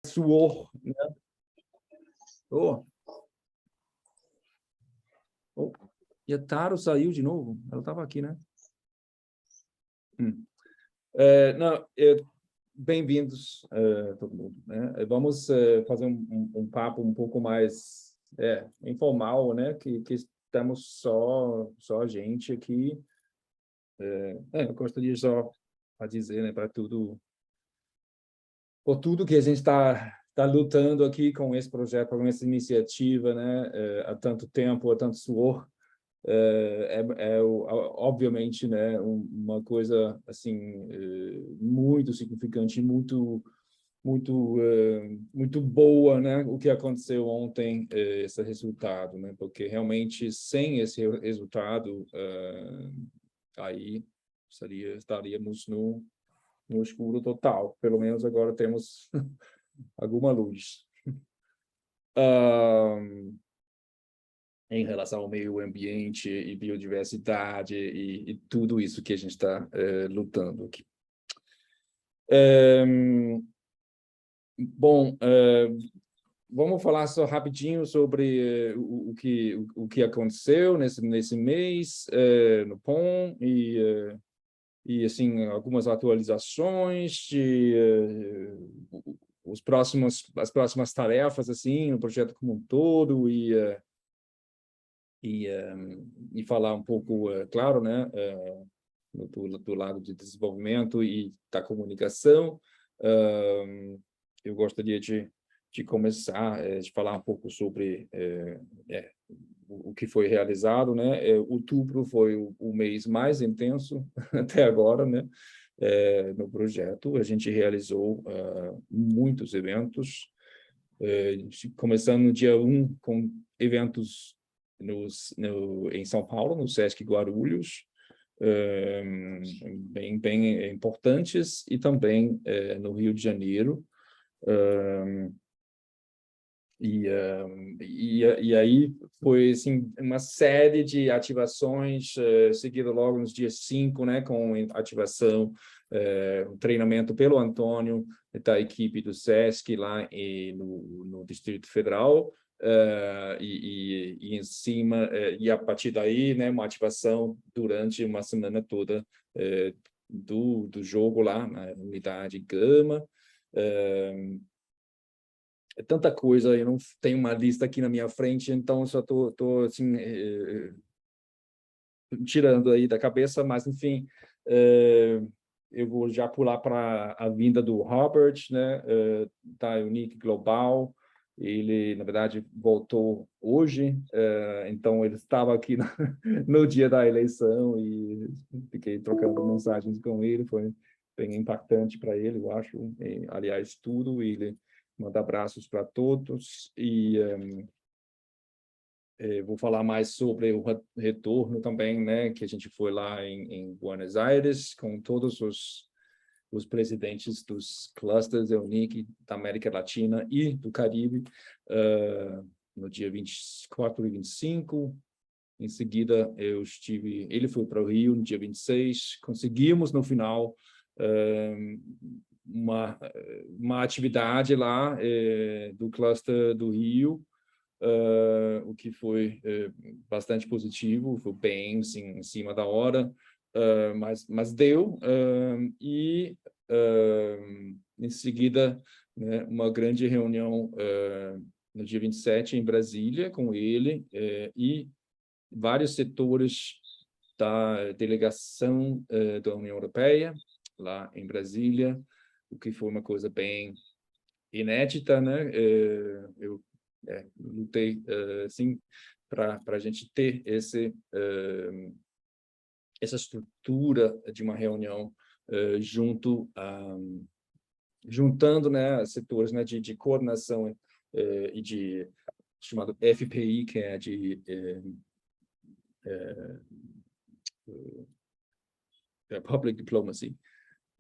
suor, né? Oh, oh. E a Taro saiu de novo? Ela estava aqui, né? Não, bem-vindos, todo mundo, né? Vamos fazer um papo um pouco mais informal, né? Que estamos só a gente aqui. Eu gostaria só a dizer, né, para tudo, por tudo que a gente está lutando aqui com esse projeto, com essa iniciativa, né? Há tanto tempo, há tanto suor. Obviamente, né, uma coisa assim muito significante, muito boa, né, o que aconteceu ontem, esse resultado, né, porque realmente sem esse resultado aí estaríamos no escuro total. Pelo menos agora temos alguma luz. Em relação ao meio ambiente e biodiversidade e tudo isso que a gente está lutando aqui. Bom, vamos falar só rapidinho sobre o que aconteceu nesse mês no POM e assim algumas atualizações de as próximas tarefas assim no projeto como um todo e falar um pouco, claro, né, do lado de desenvolvimento e da comunicação. Eu gostaria de começar, de falar um pouco sobre o que foi realizado, né? Outubro foi o mês mais intenso até agora, né? No projeto. A gente realizou muitos eventos, começando no dia 1 com eventos em São Paulo, no Sesc Guarulhos, bem importantes, e também no Rio de Janeiro. E aí foi assim, uma série de ativações, seguida logo nos dias 5, né, com ativação, um treinamento pelo Antônio, da equipe do SESC lá no Distrito Federal, e em cima, e a partir daí, né, uma ativação durante uma semana toda do jogo lá na unidade Gama. É tanta coisa, eu não tenho uma lista aqui na minha frente, então só tô assim, tirando aí da cabeça, mas, enfim, eu vou já pular para a vinda do Robert, né, da Unique Global. Ele, na verdade, voltou hoje, então ele estava aqui no dia da eleição e fiquei trocando mensagens com ele, foi bem impactante para ele, eu acho. Aliás, tudo, ele manda abraços para todos e vou falar mais sobre o retorno também, né, que a gente foi lá em Buenos Aires com todos os presidentes dos clusters EUNIC da América Latina e do Caribe, no dia 24 e 25. Em seguida, ele foi para o Rio no dia 26. Conseguimos, no final, uma atividade lá do cluster do Rio, o que foi bastante positivo, foi bem assim, em cima da hora, mas deu. E, em seguida, né, uma grande reunião no dia 27 em Brasília com ele e vários setores da delegação da União Europeia, lá em Brasília, o que foi uma coisa bem inédita, né? Eu lutei, assim, para a gente ter essa estrutura de uma reunião juntando, né, setores, né, de coordenação e de chamado FPI, que é de Public Diplomacy,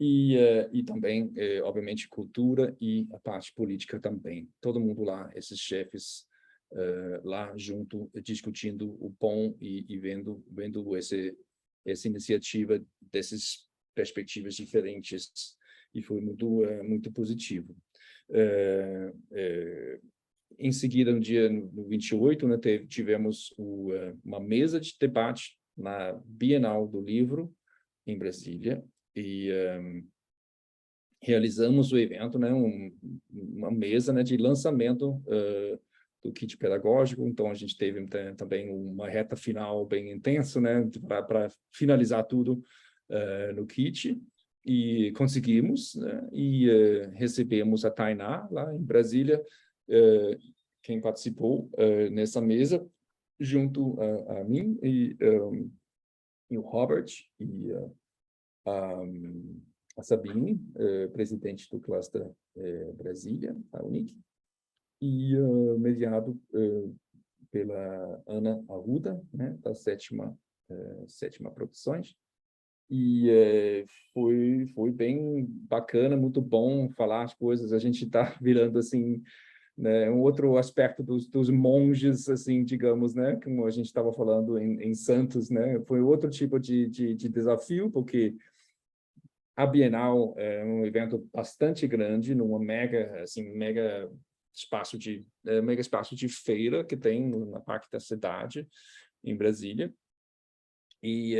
e também, obviamente, cultura e a parte política também. Todo mundo lá, esses chefes lá junto, discutindo o POM e vendo essa iniciativa dessas perspectivas diferentes, e foi muito positivo. Em seguida, no 28, né, tivemos uma mesa de debate na Bienal do Livro, em Brasília, e realizamos o evento, né, uma mesa, né, de lançamento do kit pedagógico. Então, a gente teve também uma reta final bem intensa, né, para finalizar tudo no kit, e conseguimos, né, e recebemos a Tainá, lá em Brasília, quem participou nessa mesa, junto a mim e o Robert e a Sabine, presidente do cluster Brasília, a UNIC, e mediado pela Ana Arruda, né, da sétima Produções. E foi bem bacana, muito bom falar as coisas. A gente está virando assim, né, um outro aspecto dos monges, assim, digamos, né, como a gente estava falando em Santos, né, foi outro tipo de desafio, porque a Bienal é um evento bastante grande, numa mega espaço de feira que tem na parte da cidade, em Brasília. E,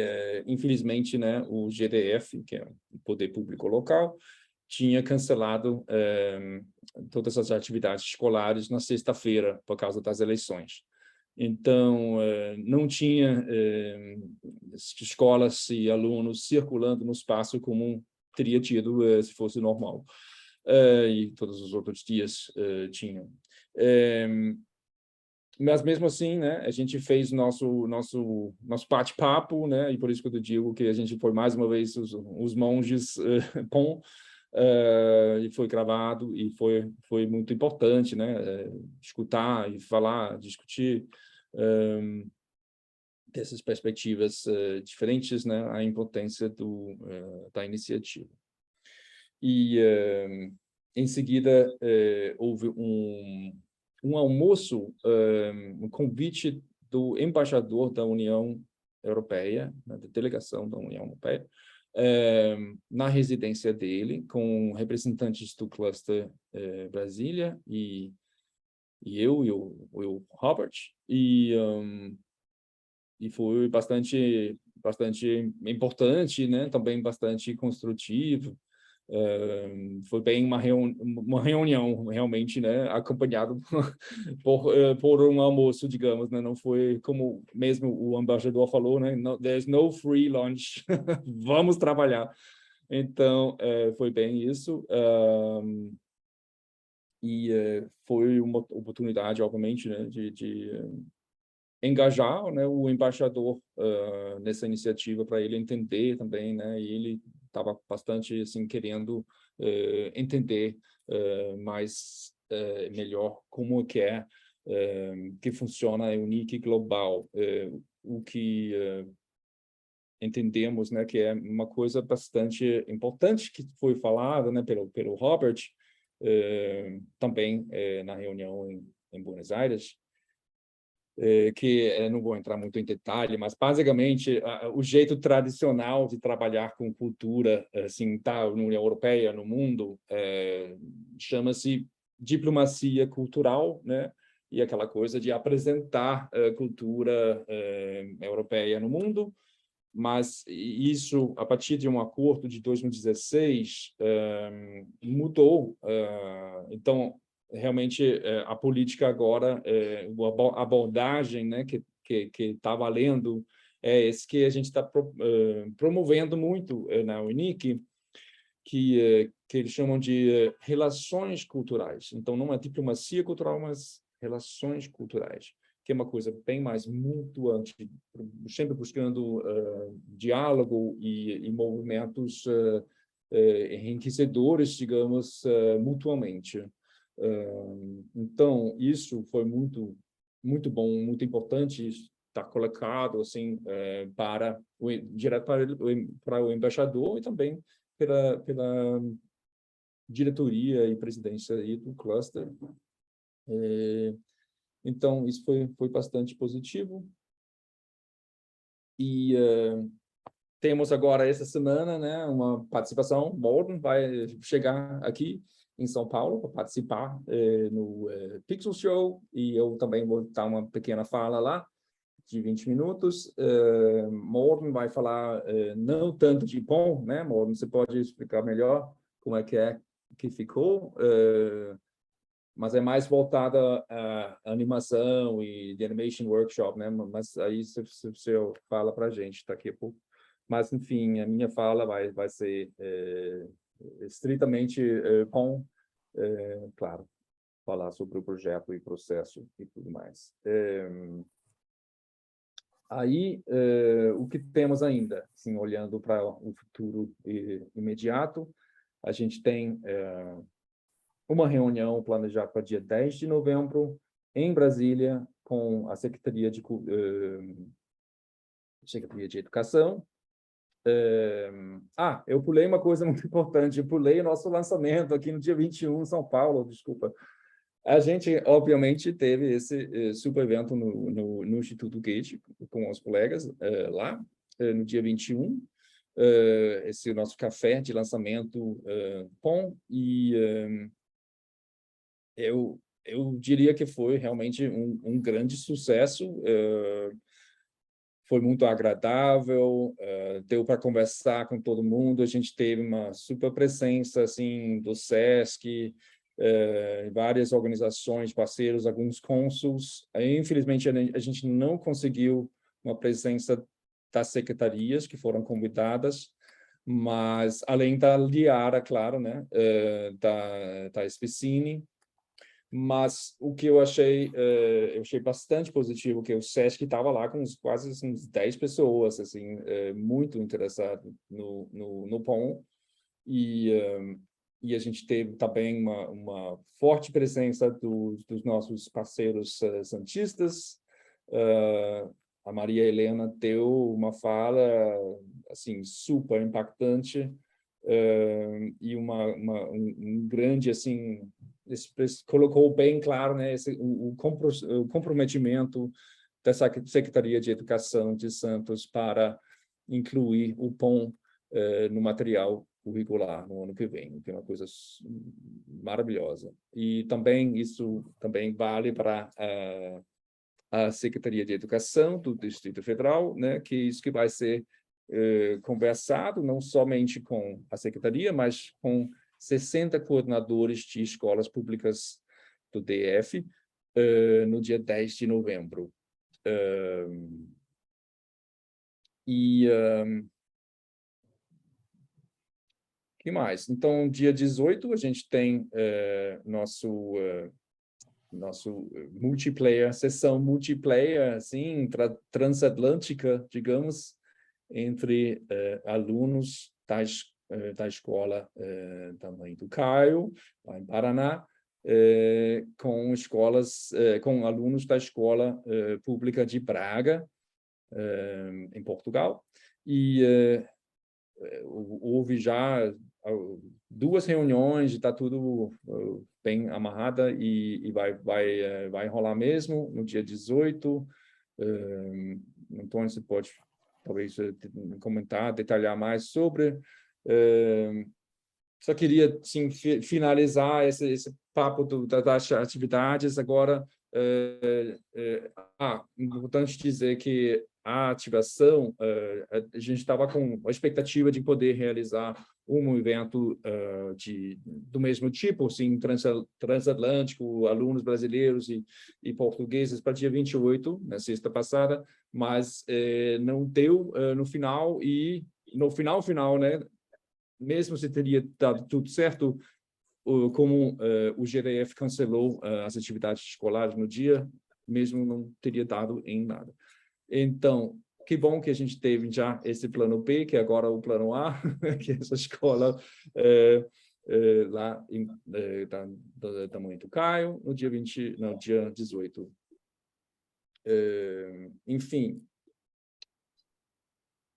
infelizmente, né, o GDF, que é o Poder Público Local, tinha cancelado todas as atividades escolares na sexta-feira, por causa das eleições. Então, não tinha escolas e alunos circulando no espaço como teria tido se fosse normal. E todos os outros dias tinham. Mas mesmo assim, né, a gente fez nosso bate-papo, né, e por isso que eu digo que a gente foi mais uma vez os monges e foi gravado, e foi muito importante, né, escutar e falar, discutir dessas perspectivas diferentes, né, a importância da iniciativa. E em seguida houve um almoço, um convite do embaixador da União Europeia, né, da delegação da União Europeia, na residência dele, com representantes do cluster Brasília, e eu e o Robert, e foi bastante importante, né, também bastante construtivo. Foi bem uma reunião, realmente, né, acompanhado por um almoço, digamos, né, não foi como mesmo o embaixador falou, né, there's no free lunch, vamos trabalhar. Então, foi bem isso, e foi uma oportunidade, obviamente, né, de engajar, né, o embaixador nessa iniciativa, para ele entender também, né, e ele estava bastante assim querendo entender mais melhor como que funciona a UNIC global, o que entendemos, né, que é uma coisa bastante importante que foi falada, né, pelo Robert também na reunião em Buenos Aires, que não vou entrar muito em detalhe, mas basicamente o jeito tradicional de trabalhar com cultura, assim, tá, na União Europeia, no mundo, chama-se diplomacia cultural, né? E aquela coisa de apresentar a cultura europeia no mundo, mas isso, a partir de um acordo de 2016, mudou. Então, realmente, a política agora, a abordagem, né, que está valendo, é esse que a gente está promovendo muito na UNIC, que eles chamam de relações culturais. Então, não é diplomacia cultural, mas relações culturais, que é uma coisa bem mais mutuante, sempre buscando diálogo e movimentos enriquecedores, digamos, mutuamente. Então, isso foi muito bom, muito importante, está colocado assim direto para o embaixador e também pela diretoria e presidência aí do cluster. Então, isso foi bastante positivo. E temos agora, essa semana, né, uma participação. Morten vai chegar aqui em São Paulo para participar no Pixel Show, e eu também vou dar uma pequena fala lá, de 20 minutos. Morten vai falar não tanto de POM, né, Morten? Você pode explicar melhor como é que ficou? Mas é mais voltada à animação e de animation workshop, né? Mas aí você fala para a gente daqui a pouco. Mas, enfim, a minha fala vai ser estritamente POM, claro, falar sobre o projeto e processo e tudo mais. Aí, o que temos ainda, assim, olhando para o futuro imediato, a gente tem uma reunião planejada para dia 10 de novembro, em Brasília, com a Secretaria de Educação. Eu pulei uma coisa muito importante, eu pulei o nosso lançamento aqui no dia 21 em São Paulo, desculpa. A gente, obviamente, teve esse super evento no Instituto Goethe, com os colegas lá, no dia 21, esse nosso café de lançamento POM, e eu diria que foi realmente um grande sucesso, foi muito agradável, deu para conversar com todo mundo, a gente teve uma super presença assim, do SESC, várias organizações, parceiros, alguns cônsuls. Infelizmente, a gente não conseguiu uma presença das secretarias que foram convidadas, mas além da Liara, claro, né, da Espicini. Mas o que eu achei bastante positivo, que o SESC estava lá com quase uns 10 pessoas, assim, muito interessado no POM, e a gente teve também uma forte presença dos nossos parceiros santistas. A Maria Helena deu uma fala assim super impactante, e um grande assim, colocou bem claro, né, o comprometimento da Secretaria de Educação de Santos para incluir o POM no material curricular no ano que vem, que é uma coisa maravilhosa. E também isso também vale para a Secretaria de Educação do Distrito Federal, né, que isso que vai ser conversado não somente com a Secretaria, mas com 60 coordenadores de escolas públicas do DF no dia 10 de novembro. Que mais? Então, dia 18, a gente tem nosso multiplayer, sessão multiplayer, assim, transatlântica, digamos, entre alunos da escola da Mãe do Caio, lá em Paraná, com alunos da escola pública de Braga, em Portugal, e houve já 2 reuniões, está tudo bem amarrada, e vai rolar mesmo no dia 18. Então, você pode talvez comentar, detalhar mais sobre. Só queria sim, finalizar esse papo das atividades. Agora, importante dizer que a ativação, a gente estava com a expectativa de poder realizar um evento do mesmo tipo, assim, transatlântico, alunos brasileiros e portugueses, para dia 28, na sexta passada, mas não deu no final, e no final, né, mesmo se teria dado tudo certo, como o GDF cancelou as atividades escolares no dia, mesmo não teria dado em nada. Então, que bom que a gente teve já esse plano B, que é agora o plano A, que é essa escola lá da Mãe do Caio, no dia 18. Enfim,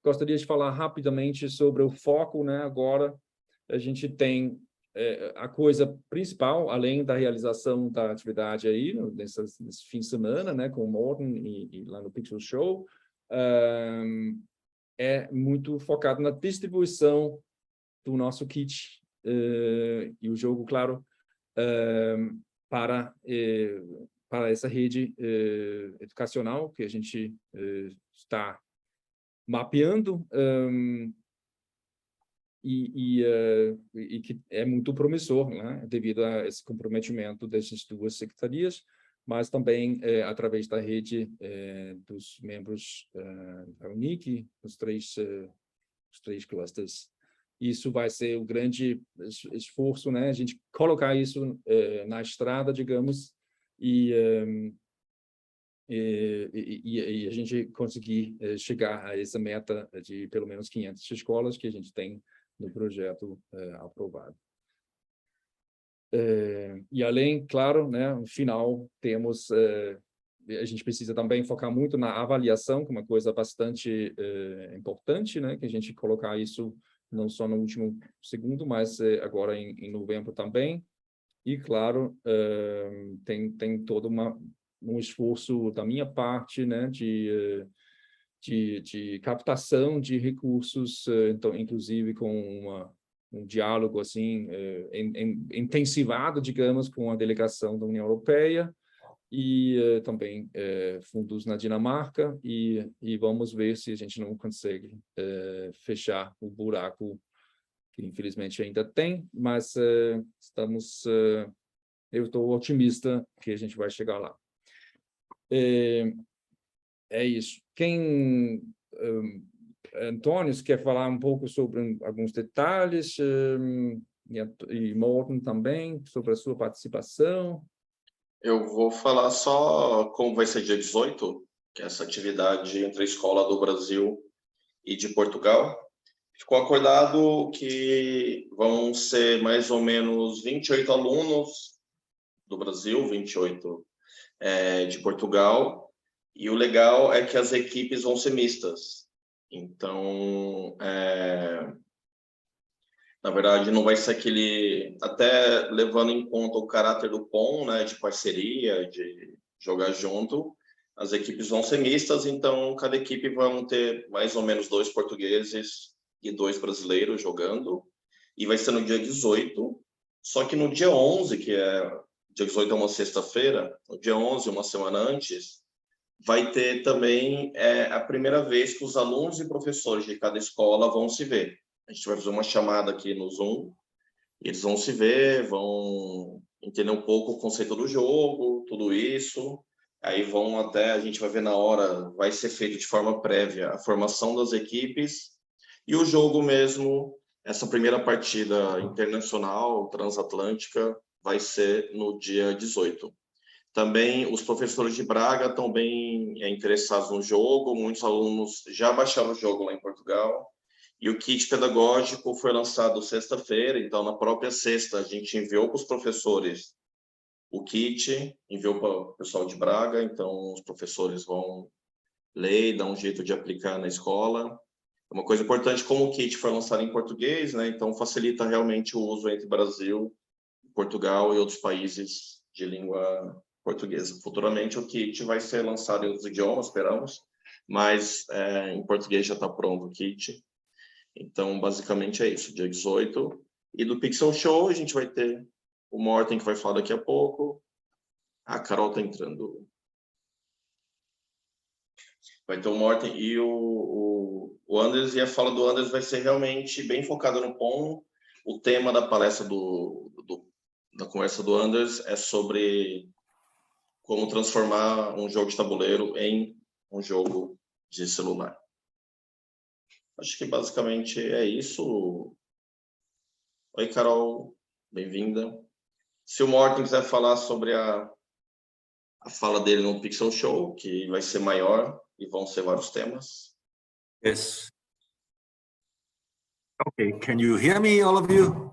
gostaria de falar rapidamente sobre o foco, né? Agora, a gente tem a coisa principal, além da realização da atividade aí, nesse fim de semana, né, com o Morten e lá no Pixel Show, é muito focado na distribuição do nosso kit, e o jogo, claro, para essa rede educacional que a gente está mapeando, e que é muito promissor, né, devido a esse comprometimento dessas duas secretarias, mas também através da rede dos membros da UNIC, os três clusters. Isso vai ser o grande esforço, né, a gente colocar isso na estrada, digamos, e a gente conseguir chegar a essa meta de pelo menos 500 escolas que a gente tem no projeto aprovado. E além, claro, né, no final temos, a gente precisa também focar muito na avaliação, que é uma coisa bastante importante, né, que a gente colocar isso não só no último segundo, mas agora em novembro também. E, claro, tem todo um esforço da minha parte, né, de captação de recursos, então, inclusive com um diálogo assim intensivado, digamos, com a delegação da União Europeia e também fundos na Dinamarca, e vamos ver se a gente não consegue fechar o buraco que infelizmente ainda tem, mas eu estou otimista que a gente vai chegar lá. É isso. Antônio, você quer falar um pouco sobre alguns detalhes, e Morten também, sobre a sua participação? Eu vou falar só como vai ser dia 18, que é essa atividade entre a Escola do Brasil e de Portugal. Ficou acordado que vão ser mais ou menos 28 alunos do Brasil, 28 de Portugal, e o legal é que as equipes vão ser mistas. Então, na verdade, não vai ser aquele... Até levando em conta o caráter do POM, né, de parceria, de jogar junto, as equipes vão ser mistas, então cada equipe vai ter mais ou menos 2 portugueses e 2 brasileiros jogando, e vai ser no dia 18, só que no dia 11, que dia 18 é uma sexta-feira, no dia 11, uma semana antes, vai ter também a primeira vez que os alunos e professores de cada escola vão se ver. A gente vai fazer uma chamada aqui no Zoom, e eles vão se ver, vão entender um pouco o conceito do jogo, tudo isso. Aí a gente vai ver na hora, vai ser feito de forma prévia a formação das equipes e o jogo mesmo, essa primeira partida internacional, transatlântica, vai ser no dia 18. Também os professores de Braga estão bem interessados no jogo, muitos alunos já baixaram o jogo lá em Portugal, e o kit pedagógico foi lançado sexta-feira, então na própria sexta a gente enviou para os professores o kit, enviou para o pessoal de Braga, então os professores vão ler e dar um jeito de aplicar na escola. Uma coisa importante, como o kit foi lançado em português, né, então facilita realmente o uso entre Brasil, Portugal e outros países de língua portuguesa. Futuramente o kit vai ser lançado em outros idiomas, esperamos, mas em português já está pronto o kit. Então, basicamente é isso, dia 18. E do Pixel Show a gente vai ter o Morten, que vai falar daqui a pouco. A Carol está entrando. Vai ter o Morten e o Anders, e a fala do Anders vai ser realmente bem focada no POM. O tema da palestra da conversa do Anders é sobre como transformar um jogo de tabuleiro em um jogo de celular. Acho que basicamente é isso. Oi, Carol, bem-vinda. Se o Morten quiser falar sobre a fala dele no Pixel Show, que vai ser maior e vão ser vários temas. Yes. Okay, can you hear me, all of you?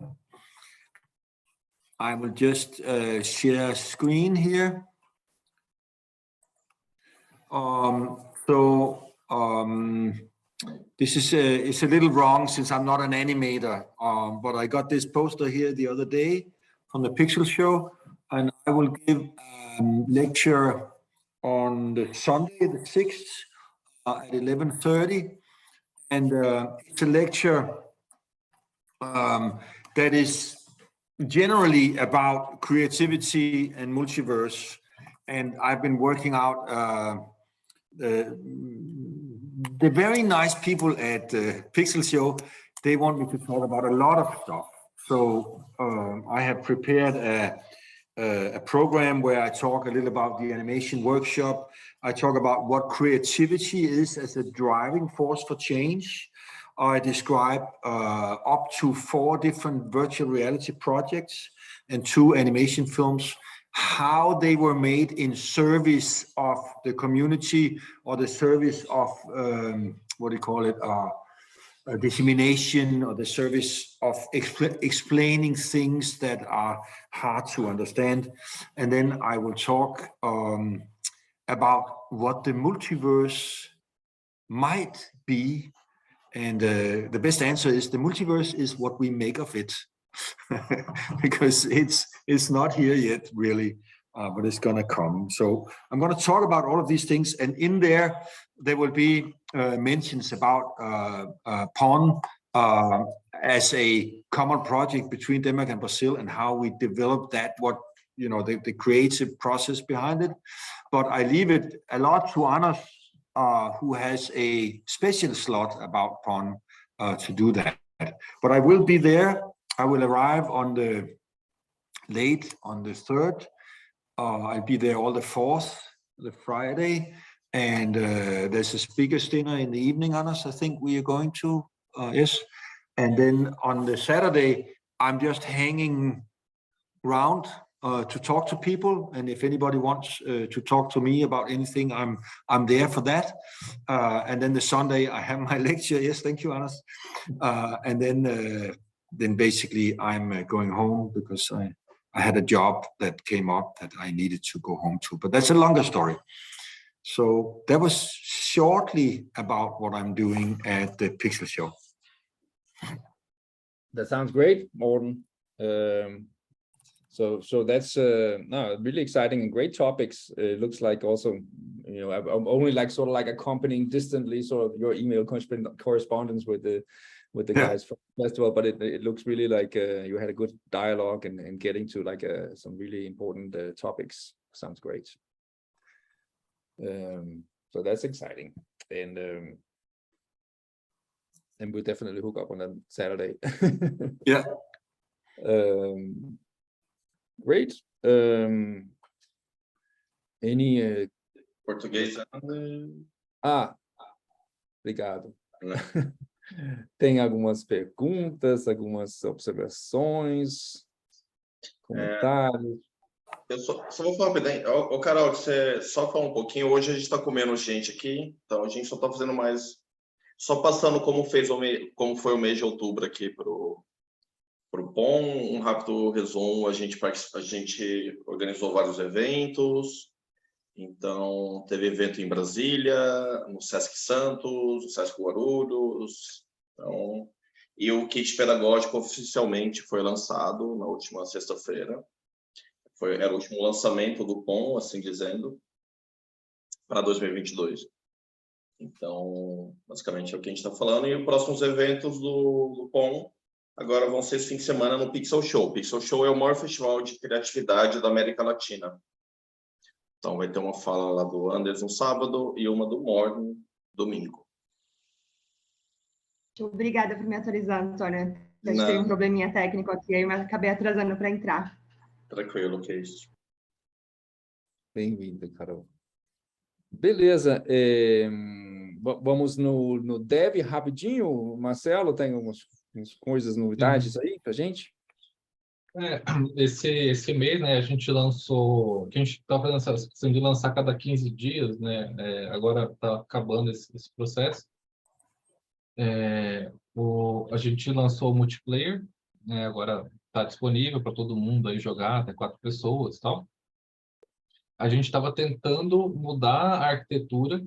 I will just share screen here. This is it's a little wrong since I'm not an animator, but I got this poster here the other day from the Pixel Show, and I will give a lecture on the Sunday, the 6th, at 11:30, and it's a lecture that is generally about creativity and multiverse, and I've been working out the very nice people at Pixel Show. They want me to talk about a lot of stuff. So I have prepared a program where I talk a little about the animation workshop. I talk about what creativity is as a driving force for change. I describe up to 4 different virtual reality projects and 2 animation films, how they were made in service of the community or the service of, what do you call it, dissemination, or the service of explaining things that are hard to understand. And then I will talk about what the multiverse might be. And the best answer is the multiverse is what we make of it. Because it's not here yet, really, but it's gonna come. So I'm gonna talk about all of these things, and in there will be mentions about PON as a common project between Denmark and Brazil, and how we developed that, what, you know, the creative process behind it. But I leave it a lot to Anders, who has a special slot about PON to do that. But I will be there. I will arrive on the 3rd. I'll be there all the 4th, the Friday. And there's a speaker's dinner in the evening, Anders, I think we are going to, yes. And then on the Saturday, I'm just hanging around to talk to people. And if anybody wants to talk to me about anything, I'm there for that. And then the Sunday, I have my lecture. Yes, thank you, Anders. And then basically I'm going home, because I had a job that came up that I needed to go home to. But that's a longer story. So that was shortly about what I'm doing at the Pixel Show. That sounds great, Morten. So that's really exciting and great topics. It looks like also, you know, I'm only like sort of like accompanying distantly sort of your email correspondence with the guys from the festival, but it looks really like you had a good dialogue and getting to like some really important topics. Sounds great. So that's exciting, and we'll definitely hook up on a Saturday. Yeah. Great. Any Português? Obrigado. Tem algumas perguntas, algumas observações, comentários. Eu só vou falar rapidinho. Ô, Carol, você só fala um pouquinho. Hoje a gente está com menos gente aqui, então a gente só está fazendo mais... Só passando como foi o mês de outubro aqui pro PON, um rápido resumo. A gente organizou vários eventos. Então, teve evento em Brasília, no Sesc Santos, no Sesc Guarulhos. Então, e o kit pedagógico oficialmente foi lançado na última sexta-feira. Era o último lançamento do PON, assim dizendo, para 2022. Então, basicamente é o que a gente está falando. E os próximos eventos do PON agora vão ser esse fim de semana no Pixel Show. O Pixel Show é o maior festival de criatividade da América Latina. Então, vai ter uma fala lá do Anders no sábado e uma do Morten domingo. Obrigada por me atualizar, Antônio. Eu tive um probleminha técnico aqui, aí eu acabei atrasando para entrar. Tranquilo, que é isso. Bem-vinda, Carol. Beleza. Vamos no Dev rapidinho. Marcelo, tem umas coisas, novidades aí para a gente? Esse mês, né, a gente lançou, que a gente está fazendo essa questão de lançar cada 15 dias, né, agora está acabando esse processo. A gente lançou o multiplayer, né, agora está disponível para todo mundo aí jogar, até 4 pessoas e tal. A gente estava tentando mudar a arquitetura,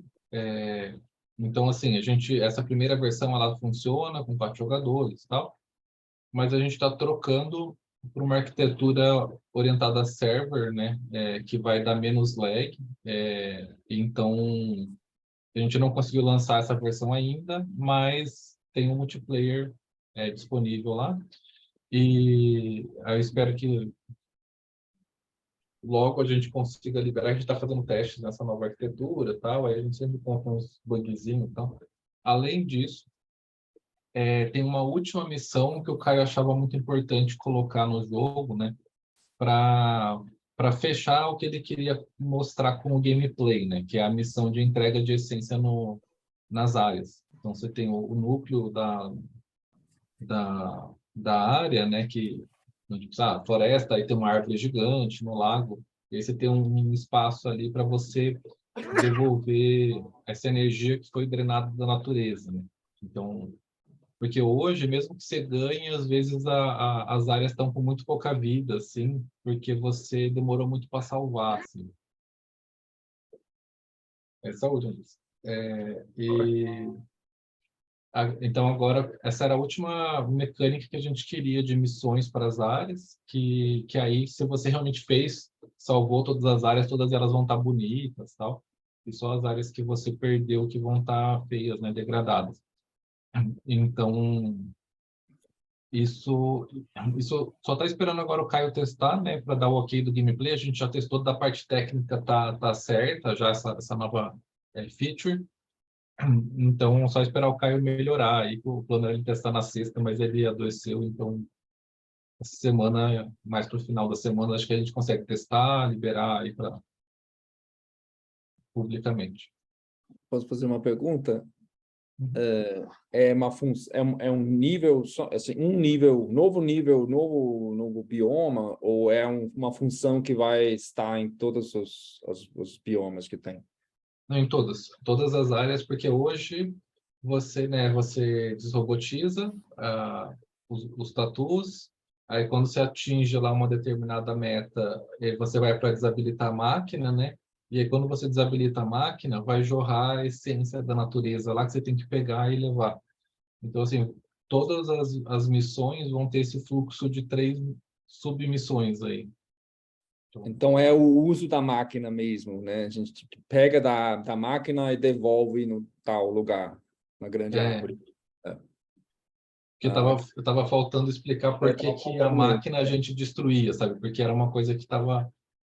então, assim, essa primeira versão, ela funciona com 4 jogadores e tal, mas a gente está trocando para uma arquitetura orientada a server, né, que vai dar menos lag, então a gente não conseguiu lançar essa versão ainda, mas tem um multiplayer disponível lá. E eu espero que logo a gente consiga liberar. A gente está fazendo testes nessa nova arquitetura e tal, aí a gente sempre encontra uns bugzinhos e tal. Além disso, tem uma última missão que o Caio achava muito importante colocar no jogo, né? Para fechar o que ele queria mostrar com o gameplay, né? Que é a missão de entrega de essência nas áreas. Então, você tem o núcleo da área, né? Que, floresta, aí tem uma árvore gigante no lago, e aí você tem um espaço ali para você devolver essa energia que foi drenada da natureza, né? Então, porque hoje, mesmo que você ganhe, às vezes as áreas estão com muito pouca vida, assim, porque você demorou muito para salvar, assim. Saúde, Andrés. Então, agora, essa era a última mecânica que a gente queria de missões para as áreas, que aí, se você realmente salvou todas as áreas, todas elas vão estar bonitas, tal, e só as áreas que você perdeu que vão estar feias, né, degradadas. Então, isso só está esperando agora o Caio testar, né, para dar o ok do gameplay. A gente já testou da parte técnica, tá certa já essa nova feature. Então, só esperar o Caio melhorar. Aí o plano era ele testar na sexta, mas ele adoeceu. Então, essa semana, mais para o final da semana, acho que a gente consegue testar, liberar aí para publicamente. Posso fazer uma pergunta? É uma função, é um nível só, assim, novo bioma, ou é uma função que vai estar em todos os biomas que tem? Não, em todas as áreas, porque hoje você desrobotiza os tatus, aí quando você atinge lá uma determinada meta, você vai para desabilitar a máquina, né? E aí quando você desabilita a máquina, vai jorrar a essência da natureza lá que você tem que pegar e levar. Então, assim, todas as missões vão ter esse fluxo de 3 submissões aí. Então, é o uso da máquina mesmo, né? A gente pega da máquina e devolve no tal lugar, na grande árvore. Que tava faltando explicar por que a máquina a gente destruía, sabe? Porque era uma coisa que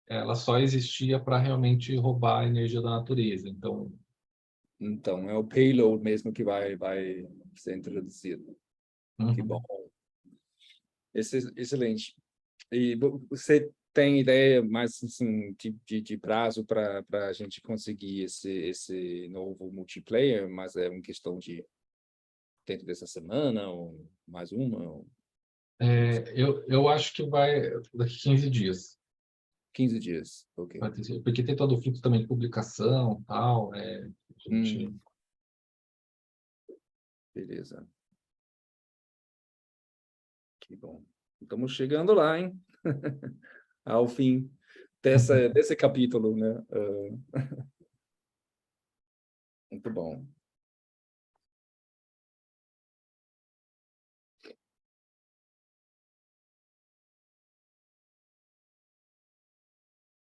ela só existia para realmente roubar a energia da natureza. Então, é o payload mesmo que vai ser introduzido. Que bom. Excelente. E você tem ideia mais assim, de prazo para a gente conseguir esse novo multiplayer? Mas é uma questão de dentro dessa semana ou mais uma? Eu acho que vai daqui 15 dias. 15 dias, ok. Porque tem todo o fluxo também de publicação e tal. Beleza. Que bom. Estamos chegando lá, hein? Ao fim desse capítulo, né? Muito bom.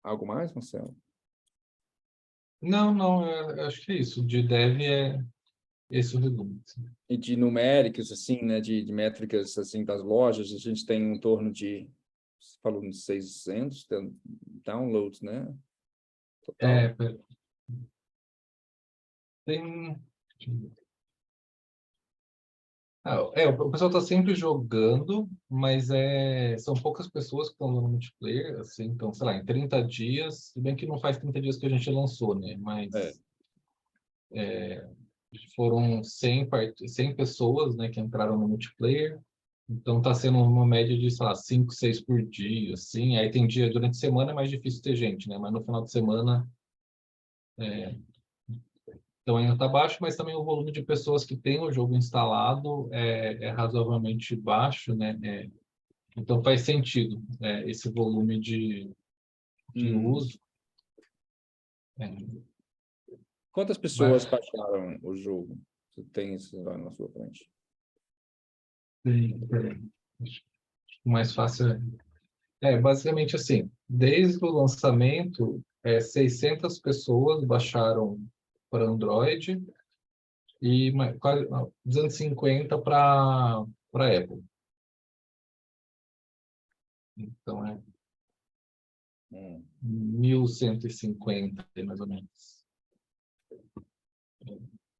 Algo mais, Marcelo? Não, eu acho que é isso. De dev é esse o resumo. E de numéricos, assim, né? De métricas, assim, das lojas, a gente tem em torno de, você falou, uns 600 downloads, né? Total. Tem... o pessoal está sempre jogando, mas são poucas pessoas que estão no multiplayer, assim, então, sei lá, em 30 dias, se bem que não faz 30 dias que a gente lançou, né? Mas foram 100 pessoas, né, que entraram no multiplayer, então está sendo uma média de, sei lá, 5, 6 por dia, assim, aí tem dia, durante a semana é mais difícil ter gente, né? Mas no final de semana... Então ainda está baixo, mas também o volume de pessoas que têm o jogo instalado é razoavelmente baixo, né? Então faz sentido esse volume de uso. Quantas pessoas baixaram o jogo? Você tem isso lá na sua frente? O mais fácil basicamente assim, desde o lançamento, 600 pessoas baixaram para Android e quase 250 para Apple. Então, é Hum. 1.150, mais ou menos,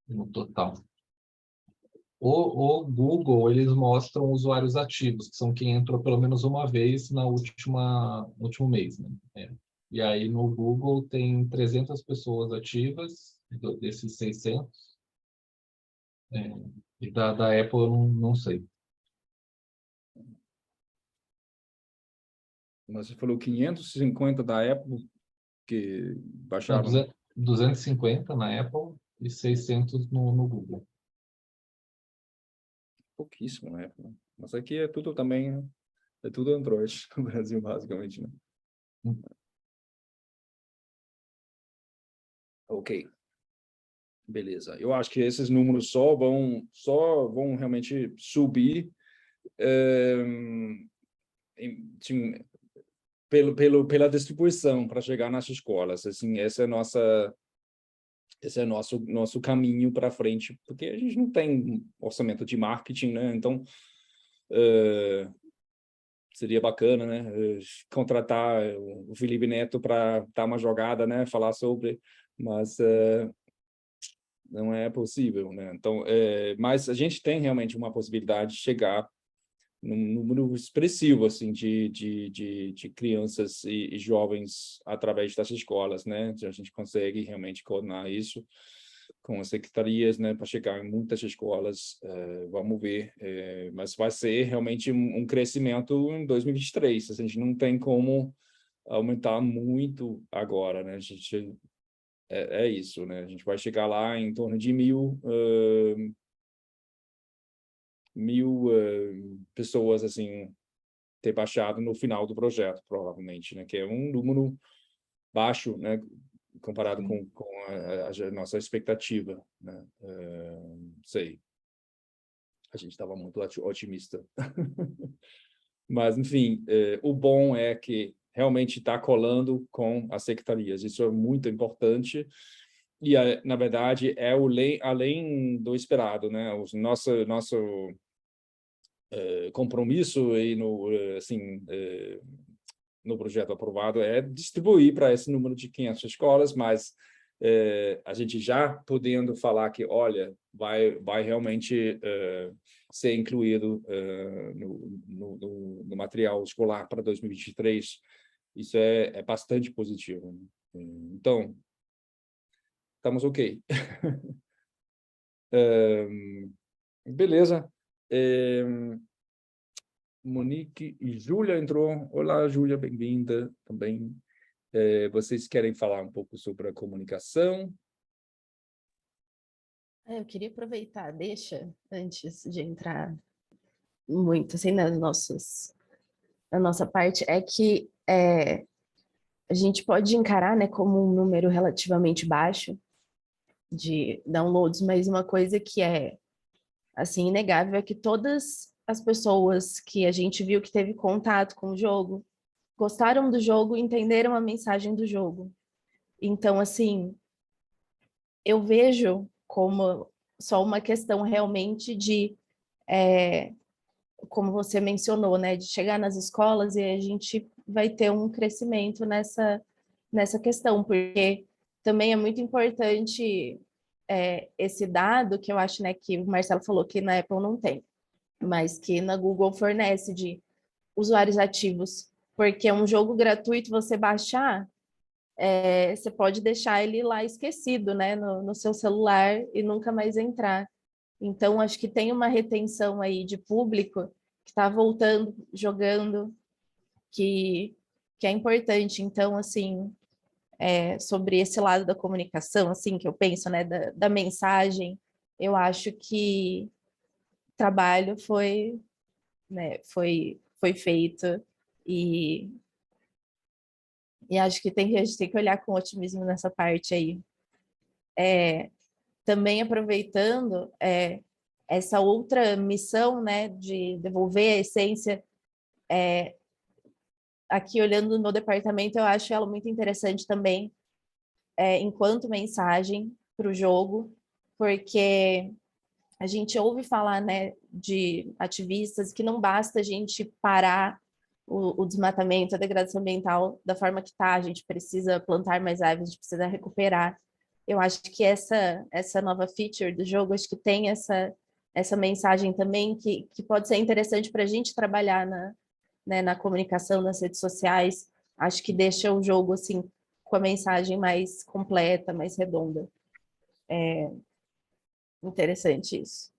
no total. O Google, eles mostram usuários ativos, que são quem entrou pelo menos uma vez no último mês, né? E aí no Google tem 300 pessoas ativas, desses 600. E da Apple eu não sei. Mas você falou 550 da Apple que Não, baixaram. 250 na Apple e 600 no Google. Pouquíssimo, né? Mas aqui é tudo também, né? É tudo Android no Brasil, basicamente, né? Ok. Beleza. Eu acho que esses números só vão realmente subir pela distribuição para chegar nas escolas. Assim, esse é nosso caminho para frente, porque a gente não tem orçamento de marketing, né? Então, seria bacana, né? Contratar o Felipe Neto para dar uma jogada, né? Falar sobre, mas não é possível, né? Então, mas a gente tem realmente uma possibilidade de chegar num número expressivo, assim, de crianças e jovens através das escolas, né? A gente consegue realmente coordenar isso com as secretarias, né? Para chegar em muitas escolas, vamos ver. Mas vai ser realmente um crescimento em 2023. A gente não tem como aumentar muito agora, né? A gente é isso, né? A gente vai chegar lá em torno de 1.000 pessoas, assim, ter baixado no final do projeto, provavelmente, né? Que é um número baixo, né? Comparado com a nossa expectativa, né? Sei. A gente estava muito otimista. Mas, enfim, o bom é que realmente está colando com as secretarias. Isso é muito importante. E, na verdade, é além do esperado, né? O nosso compromisso aí no projeto aprovado é distribuir para esse número de 500 escolas, mas a gente já podendo falar que, olha, vai realmente ser incluído no material escolar para 2023, isso é bastante positivo, né? Então, estamos ok. Beleza. Monique e Júlia entrou. Olá, Júlia, bem-vinda também. Vocês querem falar um pouco sobre a comunicação? Eu queria aproveitar, deixa, antes de entrar muito assim na nossa parte, é que a gente pode encarar, né, como um número relativamente baixo de downloads, mas uma coisa que é assim inegável é que todas as pessoas que a gente viu que teve contato com o jogo gostaram do jogo, entenderam a mensagem do jogo. Então, assim, eu vejo como só uma questão realmente de como você mencionou, né, de chegar nas escolas e a gente vai ter um crescimento nessa questão, porque também é muito importante esse dado que eu acho, né, que o Marcelo falou que na Apple não tem, mas que na Google fornece de usuários ativos, porque é um jogo gratuito, você baixar, você pode deixar ele lá esquecido, né, no seu celular e nunca mais entrar. Então, acho que tem uma retenção aí de público que está voltando, jogando, que é importante. Então, assim, sobre esse lado da comunicação, assim, que eu penso, né, da mensagem, eu acho que o trabalho foi feito e acho que a gente tem que olhar com otimismo nessa parte aí. Também aproveitando essa outra missão, né, de devolver a essência, aqui olhando no departamento, eu acho ela muito interessante também, enquanto mensagem para o jogo, porque a gente ouve falar, né, de ativistas que não basta a gente parar o desmatamento, a degradação ambiental da forma que está, a gente precisa plantar mais árvores, a gente precisa recuperar. Eu acho que essa nova feature do jogo, acho que tem essa mensagem também que pode ser interessante para a gente trabalhar na comunicação, nas redes sociais. Acho que deixa o jogo assim, com a mensagem mais completa, mais redonda. É interessante isso.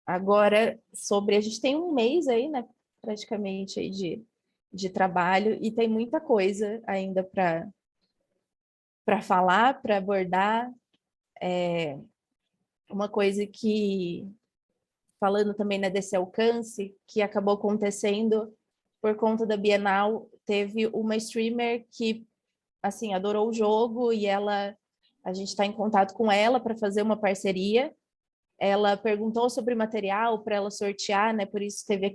Agora, a gente tem um mês aí, né, praticamente, aí de trabalho, e tem muita coisa ainda para falar, para abordar. Uma coisa que, falando também, né, desse alcance, que acabou acontecendo por conta da Bienal, teve uma streamer que, assim, adorou o jogo e a gente está em contato com ela para fazer uma parceria. Ela perguntou sobre material para ela sortear, né? Por isso teve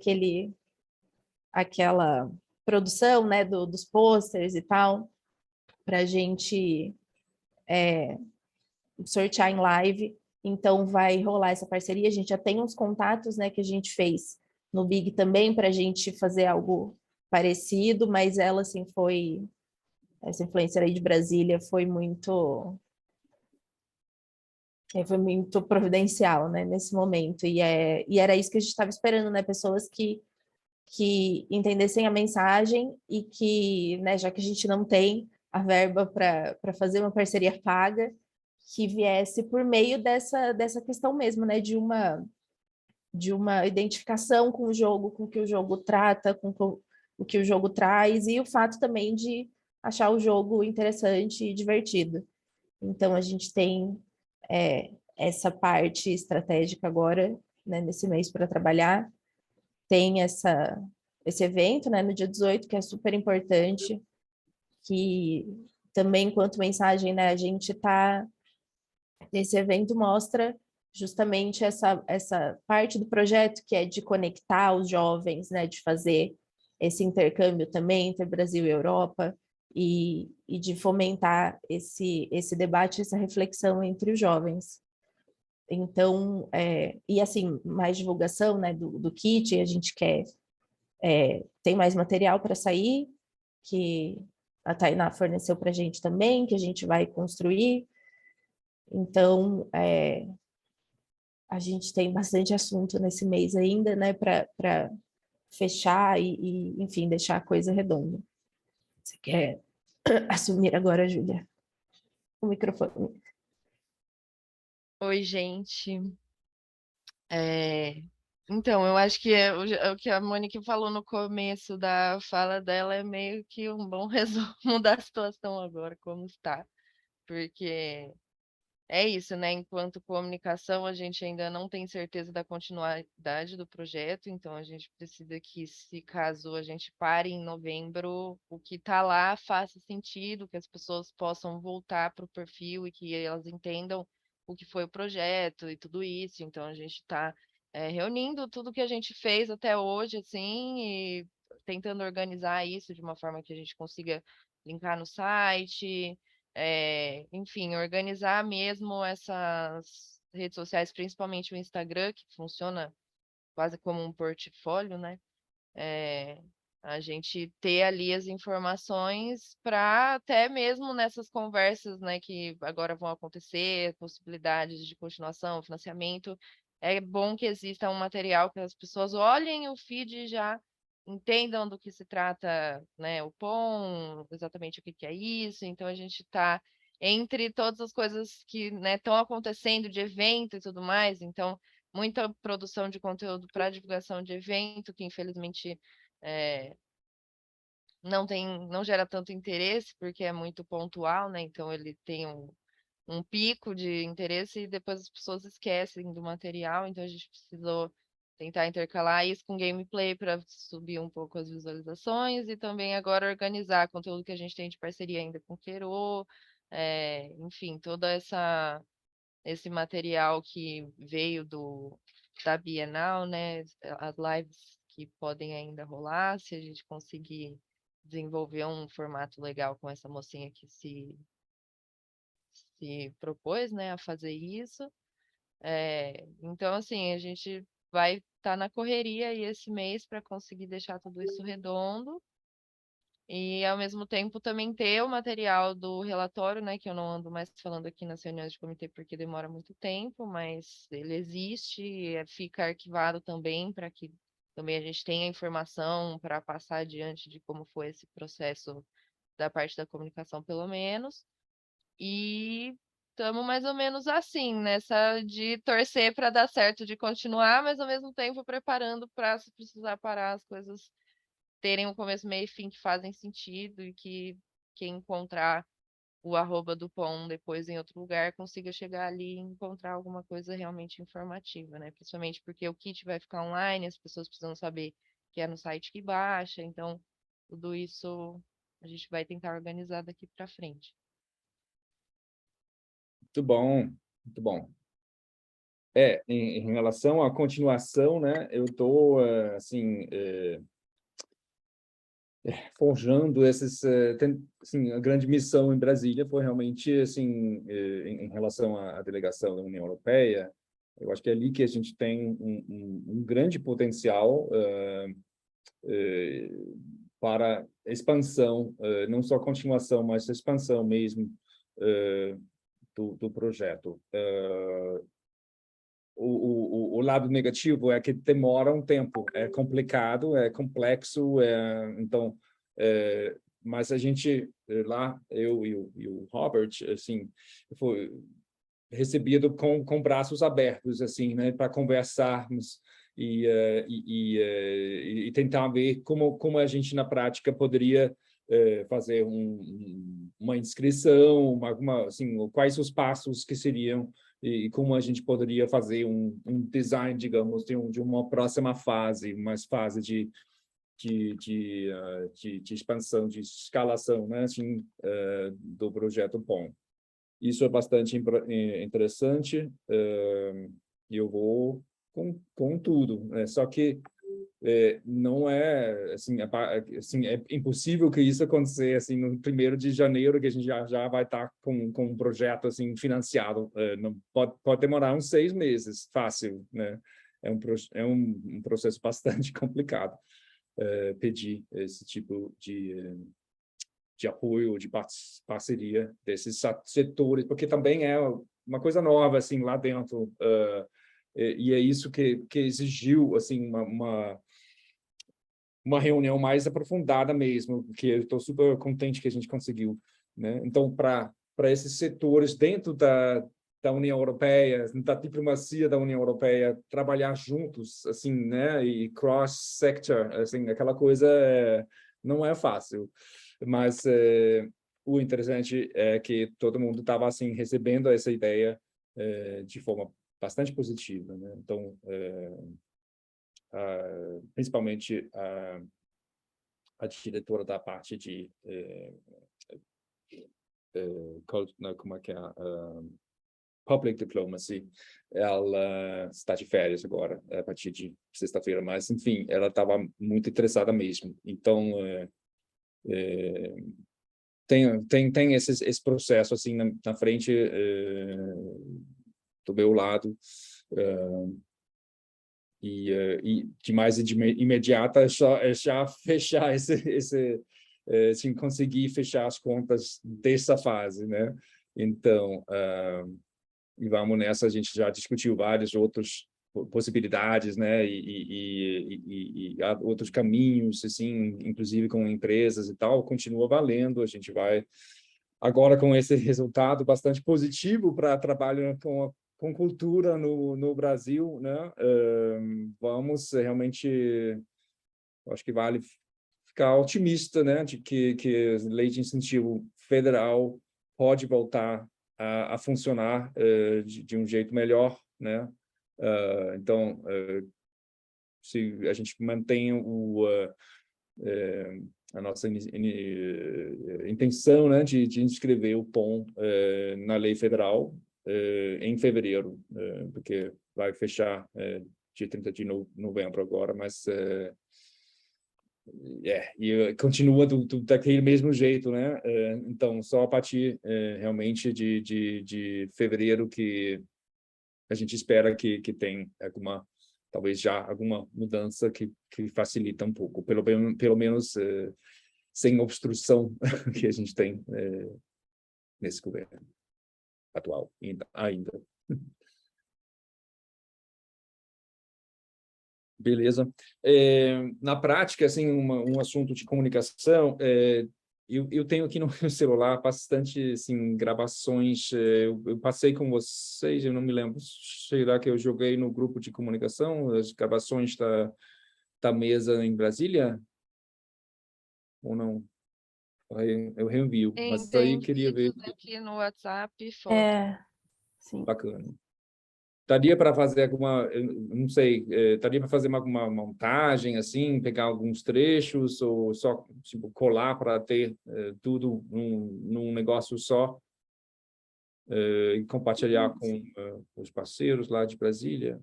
aquela produção, né, dos posters e tal, para a gente sortear em live. Então vai rolar essa parceria. A gente já tem uns contatos, né, que a gente fez no Big também para a gente fazer algo parecido, mas ela assim essa influencer aí de Brasília foi muito providencial, né, nesse momento, e era isso que a gente estava esperando, né, pessoas que entendessem a mensagem e que, né, já que a gente não tem a verba para fazer uma parceria paga, que viesse por meio dessa questão mesmo, né, de uma identificação com o jogo, com o que o jogo trata, com o que o jogo traz, e o fato também de achar o jogo interessante e divertido. Então, a gente tem essa parte estratégica agora, né, nesse mês para trabalhar. Tem esse evento, né, no dia 18, que é super importante, que também, enquanto mensagem, né, a gente está... Esse evento mostra justamente essa parte do projeto, que é de conectar os jovens, né, de fazer esse intercâmbio também entre Brasil e Europa, e de fomentar esse debate, essa reflexão entre os jovens. Então, e assim, mais divulgação, né, do kit, a gente quer, tem mais material para sair, que a Tainá forneceu para a gente também, que a gente vai construir. Então, a gente tem bastante assunto nesse mês ainda, né, para fechar enfim, deixar a coisa redonda. Você quer assumir agora, Júlia, o microfone? Oi, gente. Então, eu acho que o que a Monique falou no começo da fala dela é meio que um bom resumo da situação agora, como está. Porque é isso, né? Enquanto comunicação, a gente ainda não tem certeza da continuidade do projeto, então a gente precisa que, se caso a gente pare em novembro, o que está lá faça sentido, que as pessoas possam voltar para o perfil e que elas entendam o que foi o projeto e tudo isso. Então a gente está reunindo tudo que a gente fez até hoje, assim, e tentando organizar isso de uma forma que a gente consiga linkar no site. Enfim, organizar mesmo essas redes sociais, principalmente o Instagram, que funciona quase como um portfólio, né? A gente ter ali as informações para até mesmo nessas conversas, né, que agora vão acontecer, possibilidades de continuação, financiamento. É bom que exista um material que as pessoas olhem o feed e já entendam do que se trata, né, o POM, exatamente o que é isso. Então a gente está entre todas as coisas que, né, estão acontecendo de evento e tudo mais, então muita produção de conteúdo para divulgação de evento, que infelizmente não gera tanto interesse, porque é muito pontual, né? Então ele tem um pico de interesse e depois as pessoas esquecem do material, então a gente precisou tentar intercalar isso com gameplay para subir um pouco as visualizações e também agora organizar conteúdo que a gente tem de parceria ainda com o Queiro, enfim, esse material que veio da Bienal, né? As lives que podem ainda rolar, se a gente conseguir desenvolver um formato legal com essa mocinha que se propôs, né, a fazer isso. Então, assim, a gente vai estar na correria aí esse mês para conseguir deixar tudo isso redondo. E, ao mesmo tempo, também ter o material do relatório, né, que eu não ando mais falando aqui nas reuniões de comitê porque demora muito tempo, mas ele existe, fica arquivado também para que também a gente tenha informação para passar adiante de como foi esse processo da parte da comunicação, pelo menos. E estamos mais ou menos assim, nessa de torcer para dar certo, de continuar, mas ao mesmo tempo preparando para, se precisar parar, as coisas terem um começo, meio e fim que fazem sentido e que quem encontrar o arroba do POM depois em outro lugar consiga chegar ali e encontrar alguma coisa realmente informativa, né? Principalmente porque o kit vai ficar online, as pessoas precisam saber que é no site que baixa, então tudo isso a gente vai tentar organizar daqui para frente. Muito bom, muito bom. Em relação à continuação, né, eu estou, assim, forjando assim, a grande missão em Brasília foi realmente, assim, em relação à delegação da União Europeia. Eu acho que é ali que a gente tem um grande potencial para expansão, não só continuação, mas expansão mesmo do projeto. O lado negativo é que demora um tempo, é complicado, é complexo, então, mas a gente lá, eu e o Robert, assim, foi recebido com braços abertos, assim, né, para conversarmos e tentar ver como a gente na prática poderia fazer uma inscrição, assim, quais os passos que seriam e como a gente poderia fazer um design, digamos, de uma próxima fase, uma fase de expansão, de escalação, né, assim, do projeto POM. Isso é bastante interessante e eu vou com tudo, né? Só que não é assim, é impossível que isso aconteça assim no 1º de janeiro, que a gente já vai estar com um projeto assim financiado. Não pode demorar uns 6 meses, fácil, né? É um processo bastante complicado pedir esse tipo de apoio, de parceria desses setores, porque também é uma coisa nova assim lá dentro, e é isso que exigiu assim uma reunião mais aprofundada mesmo, porque eu estou super contente que a gente conseguiu, né? Então, para esses setores dentro da União Europeia, da diplomacia da União Europeia, trabalhar juntos, assim, né? E cross-sector, assim, aquela coisa não é fácil. Mas o interessante é que todo mundo estava assim recebendo essa ideia de forma bastante positiva, né? Então, principalmente a diretora da parte de como é que é public diplomacy, ela está de férias agora a partir de sexta-feira, mas enfim, ela estava muito interessada mesmo. Então tem esse processo assim na frente do meu lado. E de mais imediata é já fechar assim, conseguir fechar as contas dessa fase, né? Então, e vamos nessa, a gente já discutiu várias outras possibilidades, né? E há outros caminhos, assim, inclusive com empresas e tal, continua valendo. A gente vai agora com esse resultado bastante positivo para trabalho com cultura no Brasil, né? Vamos realmente, acho que vale ficar otimista, né? De que a lei de incentivo federal pode voltar a funcionar de um jeito melhor, né? Então, se a gente mantém a nossa intenção, né, de inscrever o POM na lei federal em fevereiro, porque vai fechar dia 30 de novembro agora, mas e continua daquele mesmo jeito, né? Então, só a partir realmente de fevereiro que a gente espera que tem alguma talvez já alguma mudança que facilita um pouco, pelo menos sem obstrução que a gente tem nesse governo atual ainda. Beleza. Na prática, assim, um assunto de comunicação, eu tenho aqui no meu celular bastante, assim, gravações. Eu passei com vocês, eu não me lembro, será que eu joguei no grupo de comunicação as gravações da mesa em Brasília? Ou não? Eu reenvio, mas aí Tem queria ver. vídeos aqui no WhatsApp e foto. Sim. Bacana. Daria para fazer alguma, eu não sei, daria para fazer uma montagem, assim, pegar alguns trechos, ou só tipo, colar para ter tudo num negócio só e compartilhar com os parceiros lá de Brasília?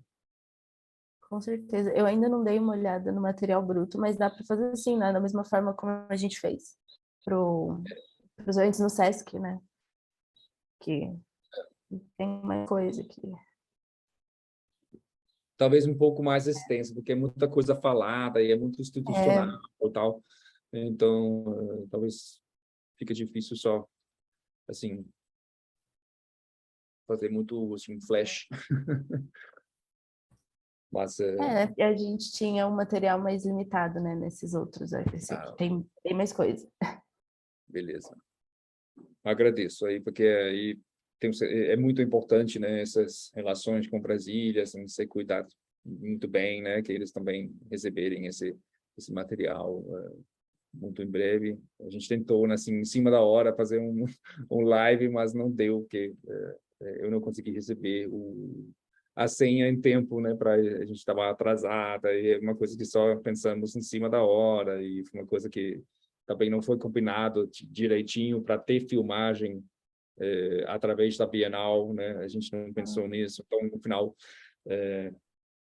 Com certeza. Eu ainda não dei uma olhada no material bruto, mas dá para fazer assim, né? Da mesma forma como a gente fez para os eventos no Sesc, né? Que tem mais coisa aqui. Talvez um pouco mais extenso, porque é muita coisa falada e é muito institucional e tal. Então, talvez fica difícil só, assim, fazer muito, assim, flash. Mas, A gente tinha um material mais limitado, né? Nesses outros. Esse aqui tem mais coisa. beleza. Agradeço aí, porque aí é muito importante, né, essas relações com Brasília, assim, ser cuidado muito bem, né, que eles também receberem esse material muito em breve. A gente tentou, né, assim, em cima da hora, fazer um live, mas não deu, porque eu não consegui receber a senha em tempo, né, a gente estava atrasada, e é uma coisa que só pensamos em cima da hora, e foi uma coisa que também não foi combinado direitinho para ter filmagem através da Bienal, né? A gente não pensou nisso. Então, no final,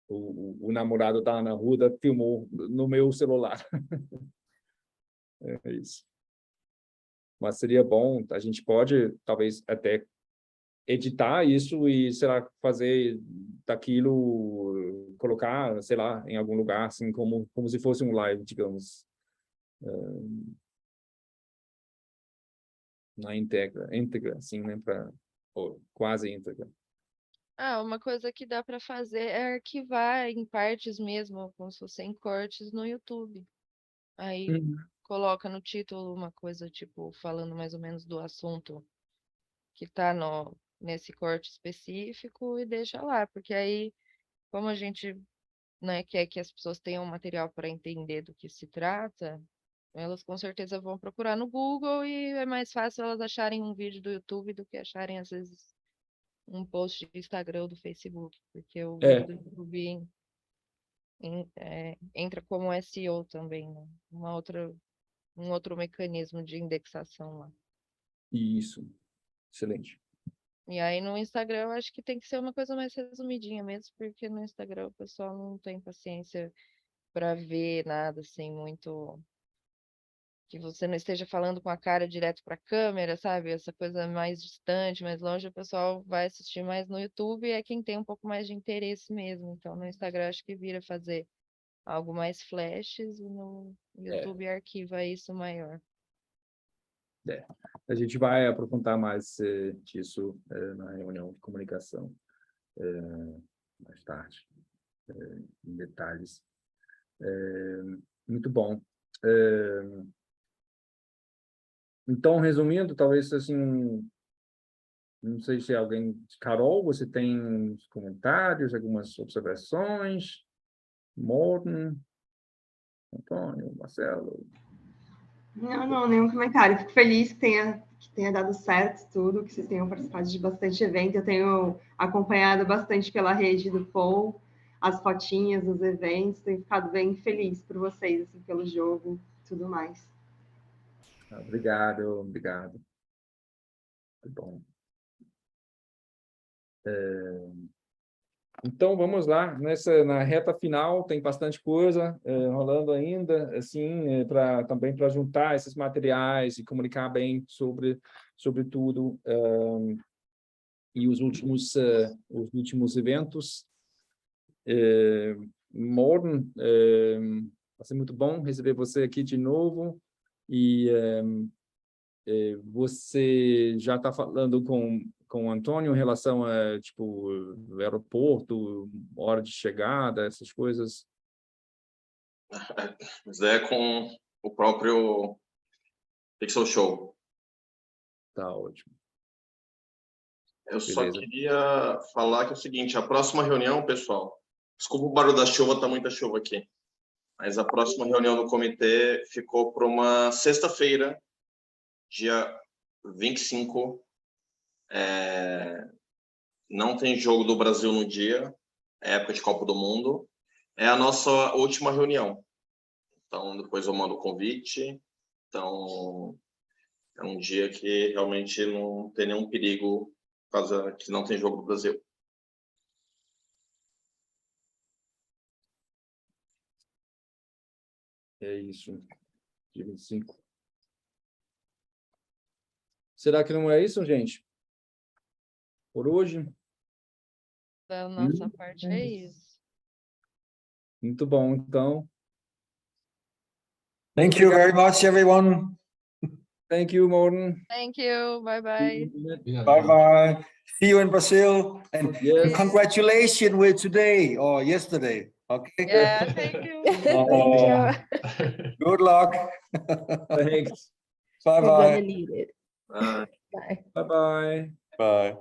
o namorado da Ana Ruda filmou no meu celular. É isso. Mas seria bom, a gente pode, talvez, até editar isso e, sei lá, fazer daquilo, colocar, sei lá, em algum lugar, assim, como se fosse um live, digamos. Na íntegra, assim, né, ou quase íntegra. Uma coisa que dá para fazer é arquivar em partes mesmo, como se fossem cortes no YouTube. Aí coloca no título uma coisa, tipo, falando mais ou menos do assunto que tá nesse corte específico e deixa lá, porque aí, como a gente, né, quer que as pessoas tenham material para entender do que se trata, elas com certeza vão procurar no Google e é mais fácil elas acharem um vídeo do YouTube do que acharem, às vezes, um post do Instagram ou do Facebook, porque o vídeo do YouTube entra como SEO também, né? Um outro mecanismo de indexação lá. Isso. Excelente. E aí no Instagram eu acho que tem que ser uma coisa mais resumidinha mesmo, porque no Instagram o pessoal não tem paciência para ver nada assim muito que você não esteja falando com a cara direto para a câmera, sabe? Essa coisa mais distante, mais longe, o pessoal vai assistir mais no YouTube e é quem tem um pouco mais de interesse mesmo. Então no Instagram acho que vira fazer algo mais flashes e no YouTube arquiva isso maior. A gente vai aprofundar mais disso na reunião de comunicação mais tarde, em detalhes. Muito bom. Então, resumindo, talvez assim, não sei se alguém, Carol, você tem uns comentários, algumas observações? Morten, Antônio, Marcelo? Não, nenhum comentário. Fico feliz que tenha dado certo tudo, que vocês tenham participado de bastante evento. Eu tenho acompanhado bastante pela rede do Paul, as fotinhas dos eventos, tenho ficado bem feliz por vocês, assim, pelo jogo e tudo mais. Obrigado. Muito bom. Então, vamos lá. Na reta final, tem bastante coisa rolando ainda, assim, também para juntar esses materiais e comunicar bem sobre tudo. E os últimos eventos. Morten, vai ser muito bom receber você aqui de novo. E você já está falando com o Antônio em relação a, tipo, aeroporto, hora de chegada, essas coisas? Mas é com o próprio Pixel Show. Tá ótimo. Eu só Beleza. queria falar que é o seguinte, a próxima reunião, pessoal, desculpa o barulho da chuva, tá muita chuva aqui, mas a próxima reunião do comitê ficou para uma sexta-feira, dia 25. Não tem jogo do Brasil no dia, é época de Copa do Mundo. É a nossa última reunião. Então, depois eu mando o convite. Então, é um dia que realmente não tem nenhum perigo, por causa que não tem jogo do Brasil. É isso, dia 25. Será que não é isso, gente? Por hoje? Da nossa parte é isso. Muito bom, então. Thank you very much, everyone. Thank you, Morten. Thank you. Bye bye. Bye bye. See you in Brazil, and Yes. congratulations with today or yesterday. Okay. Yeah, thank you. Good luck. Thanks. Bye We're gonna bye. need it. Ah, Bye. Bye-bye. Bye.